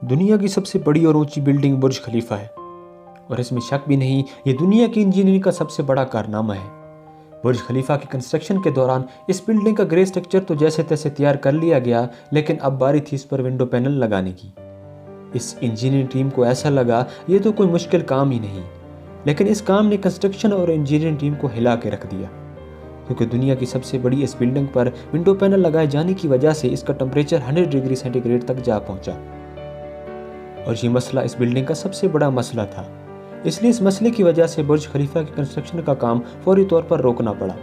دنیا کی سب سے بڑی اور اونچی بلڈنگ برج خلیفہ ہے، اور اس میں شک بھی نہیں یہ دنیا کی انجینئرنگ کا سب سے بڑا کارنامہ ہے۔ برج خلیفہ کی کنسٹرکشن کے دوران اس بلڈنگ کا گرے سٹرکچر تو جیسے تیسے تیار کر لیا گیا، لیکن اب باری تھی اس پر ونڈو پینل لگانے کی۔ اس انجینئرنگ ٹیم کو ایسا لگا یہ تو کوئی مشکل کام ہی نہیں، لیکن اس کام نے کنسٹرکشن اور انجینئرنگ ٹیم کو ہلا کے رکھ دیا، کیونکہ دنیا کی سب سے بڑی اس بلڈنگ پر ونڈو پینل لگائے جانے کی وجہ سے اس کا ٹمپریچر 100 ڈگری سینٹی گریڈ تک جا پہنچا، اور یہ مسئلہ اس بلڈنگ کا سب سے بڑا مسئلہ تھا۔ اس لیے اس مسئلے کی وجہ سے برج خلیفہ کی کنسٹرکشن کا کام فوری طور پر روکنا پڑا،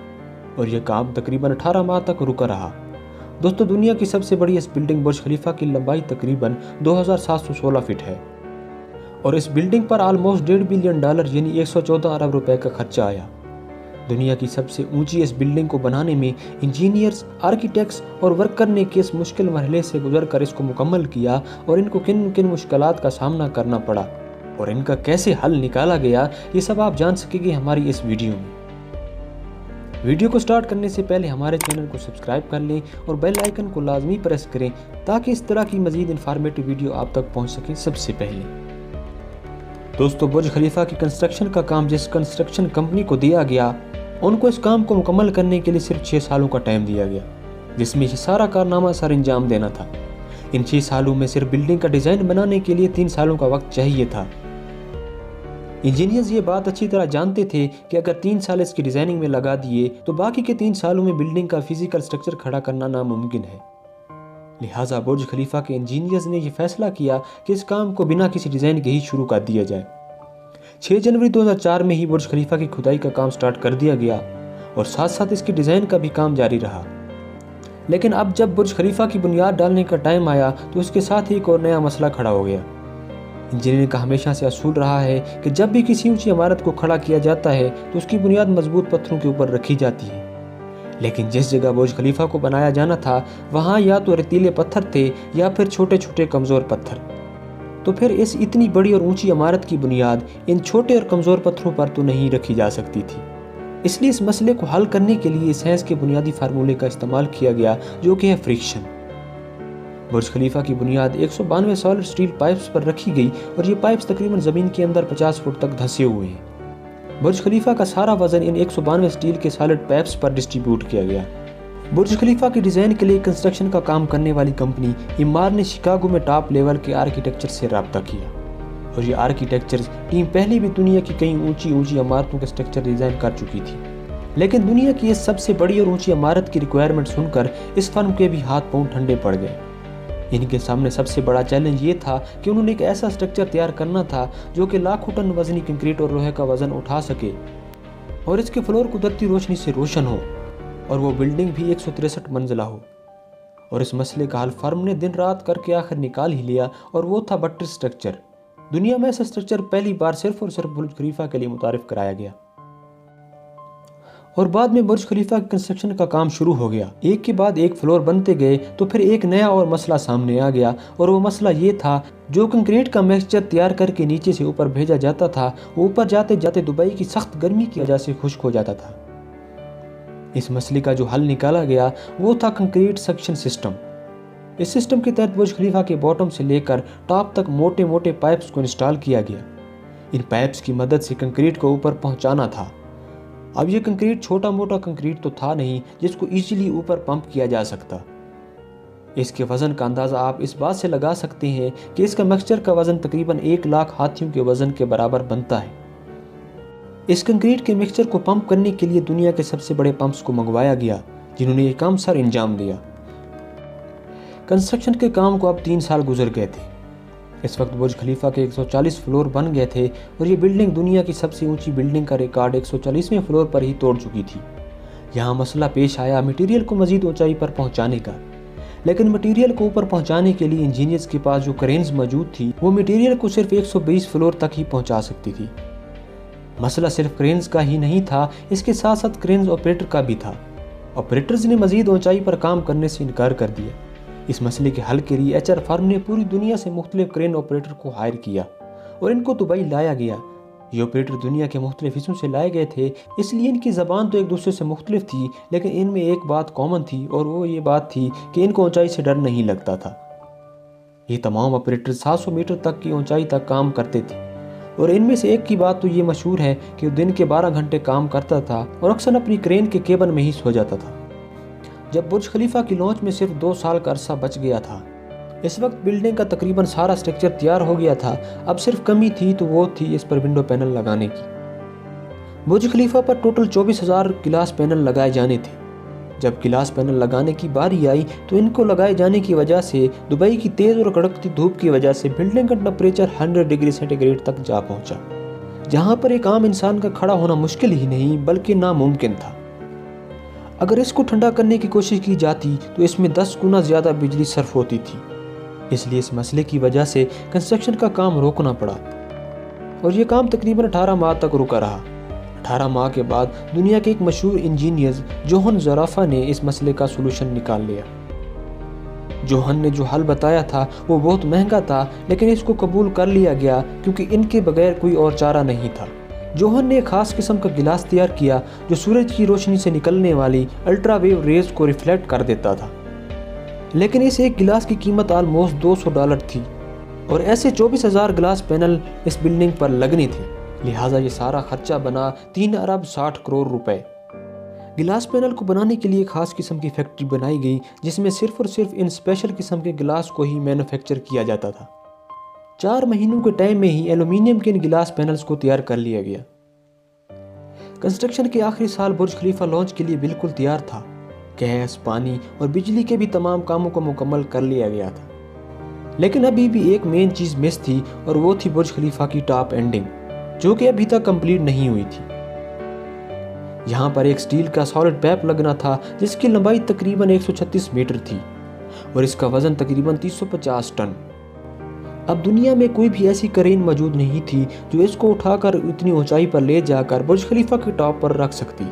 اور یہ کام تقریباً 18 ماہ تک رکا رہا۔ دوستو، دنیا کی سب سے بڑی اس بلڈنگ برج خلیفہ کی لمبائی تقریباً 2716 فٹ ہے، اور اس بلڈنگ پر آلموسٹ $1.5 بلین یعنی 114 ارب روپے کا خرچہ آیا۔ دنیا کی سب سے اونچی اس بلڈنگ کو بنانے میں انجینئرز، آرکیٹیکٹس اور ورکر نے کس مشکل مرحلے سے گزر کر اس کو مکمل کیا، اور ان کو کن کن مشکلات کا سامنا کرنا پڑا، اور ان کا کیسے حل نکالا گیا، یہ سب آپ جان سکیں گے ہماری اس ویڈیو میں۔ ویڈیو کو سٹارٹ کرنے سے پہلے ہمارے چینل کو سبسکرائب کر لیں اور بیل آئیکن کو لازمی پریس کریں تاکہ اس طرح کی مزید انفارمیٹو ویڈیو آپ تک پہنچ سکیں سب سے پہلے۔ دوستو، برج خلیفہ کی کنسٹرکشن کا کام جس کنسٹرکشن کمپنی کو دیا گیا، ان کو اس کام کو مکمل کرنے کے لیے صرف 6 سالوں کا ٹائم دیا گیا، جس میں یہ سارا کارنامہ سر انجام دینا تھا۔ ان 6 سالوں میں صرف بلڈنگ کا ڈیزائن بنانے کے لیے 3 سالوں کا وقت چاہیے تھا۔ انجینئرز یہ بات اچھی طرح جانتے تھے کہ اگر 3 سال اس کی ڈیزائننگ میں لگا دیے تو باقی کے 3 سالوں میں بلڈنگ کا فزیکل سٹرکچر کھڑا کرنا ناممکن ہے۔ لہٰذا برج خلیفہ کے انجینئرز نے یہ فیصلہ کیا کہ اس کام کو بنا کسی ڈیزائن کے ہی شروع کر دیا جائے۔ 6 جنوری 2004 میں ہی برج خلیفہ کی کھدائی کا کام سٹارٹ کر دیا گیا، اور ساتھ ساتھ اس کی ڈیزائن کا بھی کام جاری رہا۔ لیکن اب جب برج خلیفہ کی بنیاد ڈالنے کا ٹائم آیا تو اس کے ساتھ ہی ایک اور نیا مسئلہ کھڑا ہو گیا۔ انجینئرنگ کا ہمیشہ سے اصول رہا ہے کہ جب بھی کسی اونچی عمارت کو کھڑا کیا جاتا ہے تو اس کی بنیاد مضبوط پتھروں کے اوپر رکھی جاتی ہے، لیکن جس جگہ برج خلیفہ کو بنایا جانا تھا وہاں یا تو ریتیلے پتھر تھے یا پھر چھوٹے چھوٹے کمزور پتھر، تو پھر اس اتنی بڑی اور اونچی عمارت کی بنیاد ان چھوٹے اور کمزور پتھروں پر تو نہیں رکھی جا سکتی تھی۔ اس لیے اس مسئلے کو حل کرنے کے لیے سائنس کے بنیادی فارمولے کا استعمال کیا گیا، جو کہ ہے فرکشن۔ برج خلیفہ کی بنیاد 192 سالڈ سٹیل پائپس پر رکھی گئی، اور یہ پائپس تقریباً زمین کے اندر 50 فٹ تک دھسے ہوئے ہیں۔ برج خلیفہ کا سارا وزن ان 192 سٹیل کے سالڈ پائپس پر ڈسٹریبیوٹ کیا گیا۔ برج خلیفہ کی ڈیزائن کے لیے کنسٹرکشن کا کام کرنے والی کمپنی امار نے شکاگو میں ٹاپ لیول کے آرکیٹیکچر سے رابطہ کیا، اور یہ آرکیٹیکچر ٹیم پہلے بھی دنیا کی کئی اونچی عمارتوں کے سٹرکچر ڈیزائن کر چکی تھی، لیکن دنیا کی اس سب سے بڑی اور اونچی عمارت کی ریکوائرمنٹ سن کر اس فرم کے بھی ہاتھ پاؤں ٹھنڈے پڑ گئے۔ ان کے سامنے سب سے بڑا چیلنج یہ تھا کہ انہوں نے ایک ایسا سٹرکچر تیار کرنا تھا جو کہ لاکھوں ٹن وزنی کنکریٹ اور لوہے کا وزن اٹھا سکے، اور اس کے فلور قدرتی روشنی سے روشن ہو، اور وہ بلڈنگ بھی 163 منزلہ ہو۔ اور اس مسئلے کا حل فرم نے دن رات کر کے آخر نکال ہی لیا، اور وہ تھا بٹر سٹرکچر۔ دنیا میں ایسا سٹرکچر پہلی بار صرف اور صرف برج خلیفہ کے لیے متعارف کرایا گیا، اور بعد میں برج خلیفہ کی کنسٹرکشن کا کام شروع ہو گیا۔ ایک کے بعد ایک فلور بنتے گئے تو پھر ایک نیا اور مسئلہ سامنے آ گیا، اور وہ مسئلہ یہ تھا جو کنکریٹ کا مکسچر تیار کر کے نیچے سے اوپر بھیجا جاتا تھا، وہ اوپر جاتے جاتے دبئی کی سخت گرمی کی وجہ سے خشک ہو جاتا تھا۔ اس مسئلے کا جو حل نکالا گیا وہ تھا کنکریٹ سکشن سسٹم۔ اس سسٹم کے تحت برج خلیفہ کے باٹم سے لے کر ٹاپ تک موٹے موٹے پائپس کو انسٹال کیا گیا۔ ان پائپس کی مدد سے کنکریٹ کو اوپر پہنچانا تھا۔ اب یہ کنکریٹ چھوٹا موٹا کنکریٹ تو تھا نہیں جس کو ایزیلی اوپر پمپ کیا جا سکتا۔ اس کے وزن کا اندازہ آپ اس بات سے لگا سکتے ہیں کہ اس کا مکسچر کا وزن تقریباً 1 لاکھ ہاتھیوں کے وزن کے برابر بنتا ہے۔ اس کنکریٹ کے مکسچر کو پمپ کرنے کے لیے دنیا کے سب سے بڑے پمپس کو منگوایا گیا، جنہوں نے یہ کام سر انجام دیا۔ کنسٹرکشن کے کام کو اب 3 سال گزر گئے تھے۔ اس وقت برج خلیفہ کے 140 فلور بن گئے تھے، اور یہ بلڈنگ دنیا کی سب سے اونچی بلڈنگ کا ریکارڈ 140ویں فلور پر ہی توڑ چکی تھی۔ یہاں مسئلہ پیش آیا مٹیریل کو مزید اونچائی پر پہنچانے کا، لیکن مٹیریل کو اوپر پہنچانے کے لیے انجینئرز کے پاس جو کرینز موجود تھی وہ مٹیریل کو صرف 120 فلور تک ہی پہنچا سکتی تھی۔ مسئلہ صرف کرینز کا ہی نہیں تھا، اس کے ساتھ ساتھ کرینز آپریٹر کا بھی تھا۔ آپریٹرز نے مزید اونچائی پر کام کرنے سے انکار کر دیا۔ اس مسئلے کے حل کے لیے HR فرم نے پوری دنیا سے مختلف کرین آپریٹر کو ہائر کیا، اور ان کو دبئی لایا گیا۔ یہ آپریٹر دنیا کے مختلف حصوں سے لائے گئے تھے، اس لیے ان کی زبان تو ایک دوسرے سے مختلف تھی، لیکن ان میں ایک بات کامن تھی، اور وہ یہ بات تھی کہ ان کو اونچائی سے ڈر نہیں لگتا تھا۔ یہ تمام آپریٹر 700 میٹر تک کی اونچائی تک کام کرتے تھے، اور ان میں سے ایک کی بات تو یہ مشہور ہے کہ وہ دن کے 12 گھنٹے کام کرتا تھا اور اکثر اپنی کرین کے کیبن میں ہی سو جاتا تھا۔ جب برج خلیفہ کی لانچ میں صرف 2 سال کا عرصہ بچ گیا تھا، اس وقت بلڈنگ کا تقریباً سارا سٹرکچر تیار ہو گیا تھا۔ اب صرف کمی تھی تو وہ تھی اس پر ونڈو پینل لگانے کی۔ برج خلیفہ پر ٹوٹل 24,000 گلاس پینل لگائے جانے تھے۔ جب گلاس پینل لگانے کی باری آئی تو ان کو لگائے جانے کی وجہ سے دبئی کی تیز اور کڑکتی دھوپ کی وجہ سے بلڈنگ کا ٹمپریچر 100 ڈگری سینٹی گریڈ تک جا پہنچا، جہاں پر ایک عام انسان کا کھڑا ہونا مشکل ہی نہیں بلکہ ناممکن تھا۔ اگر اس کو ٹھنڈا کرنے کی کوشش کی جاتی تو اس میں 10 گنا زیادہ بجلی صرف ہوتی تھی۔ اس لیے اس مسئلے کی وجہ سے کنسٹرکشن کا کام روکنا پڑا، اور یہ کام تقریباً 18 ماہ تک رکا رہا۔ 18 ماہ کے بعد دنیا کے ایک مشہور انجینئر جوہن زرافہ نے اس مسئلے کا سولوشن نکال لیا۔ جوہن نے جو حل بتایا تھا وہ بہت مہنگا تھا، لیکن اس کو قبول کر لیا گیا کیونکہ ان کے بغیر کوئی اور چارہ نہیں تھا۔ جوہن نے ایک خاص قسم کا گلاس تیار کیا جو سورج کی روشنی سے نکلنے والی الٹرا ویو ریز کو ریفلیکٹ کر دیتا تھا، لیکن اس ایک گلاس کی قیمت آلموسٹ $200 تھی، اور ایسے 24,000 گلاس پینل اس بلڈنگ پر لگنے تھے، لہٰذا یہ سارا خرچہ بنا 3 ارب 60 کروڑ روپے۔ گلاس پینل کو بنانے کے لیے خاص قسم کی فیکٹری بنائی گئی جس میں صرف اور صرف ان اسپیشل قسم کے گلاس کو ہی مینوفیکچر کیا جاتا تھا۔ 4 مہینوں کے ٹائم میں ہی ایلومینیم کے ان گلاس پینلز کو تیار کر لیا گیا۔ کنسٹرکشن کے آخری سال برج خلیفہ لانچ کے لیے بالکل تیار تھا۔ گیس، پانی اور بجلی کے بھی تمام کاموں کو مکمل کر لیا گیا تھا، لیکن ابھی بھی ایک مین چیز مس تھی، اور وہ تھی برج خلیفہ کی ٹاپ اینڈنگ، جو کہ ابھی تک کمپلیٹ نہیں ہوئی تھی۔ یہاں پر ایک سٹیل کا سالڈ پیپ لگنا تھا جس کی لمبائی تقریباً 136 میٹر تھی، اور اس کا وزن تقریباً 350 ٹن۔ اب دنیا میں کوئی بھی ایسی کرین موجود نہیں تھی جو اس کو اٹھا کر اتنی اونچائی پر لے جا کر برج خلیفہ کے ٹاپ پر رکھ سکتی۔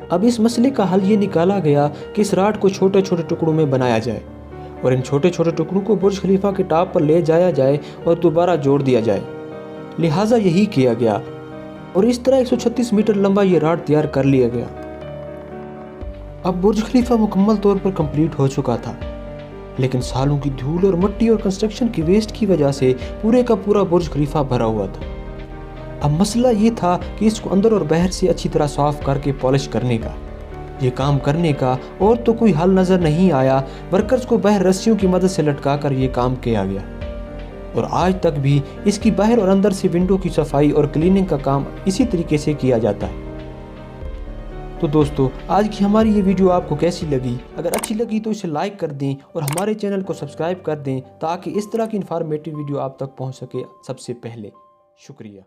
اب اس مسئلے کا حل یہ نکالا گیا کہ اس راڈ کو چھوٹے چھوٹے ٹکڑوں میں بنایا جائے، اور ان چھوٹے چھوٹے ٹکڑوں کو برج خلیفہ کے ٹاپ پر لے جایا جائے اور دوبارہ جوڑ دیا جائے۔ لہٰذا یہی کیا گیا، اور اس طرح 136 میٹر لمبا یہ راڈ تیار کر لیا گیا۔ اب برج خلیفہ مکمل طور پر کمپلیٹ ہو چکا تھا، لیکن سالوں کی دھول اور مٹی اور کنسٹرکشن کی ویسٹ کی وجہ سے پورے کا پورا برج خلیفہ بھرا ہوا تھا۔ اب مسئلہ یہ تھا کہ اس کو اندر اور باہر سے اچھی طرح صاف کر کے پالش کرنے کا۔ یہ کام کرنے کا اور تو کوئی حل نظر نہیں آیا۔ ورکرز کو باہر رسیوں کی مدد سے لٹکا کر یہ کام کیا گیا، اور آج تک بھی اس کی باہر اور اندر سے ونڈو کی صفائی اور کلیننگ کا کام اسی طریقے سے کیا جاتا ہے۔ تو دوستو، آج کی ہماری یہ ویڈیو آپ کو کیسی لگی؟ اگر اچھی لگی تو اسے لائک کر دیں اور ہمارے چینل کو سبسکرائب کر دیں تاکہ اس طرح کی انفارمیٹیو ویڈیو آپ تک پہنچ سکے سب سے پہلے۔ شکریہ۔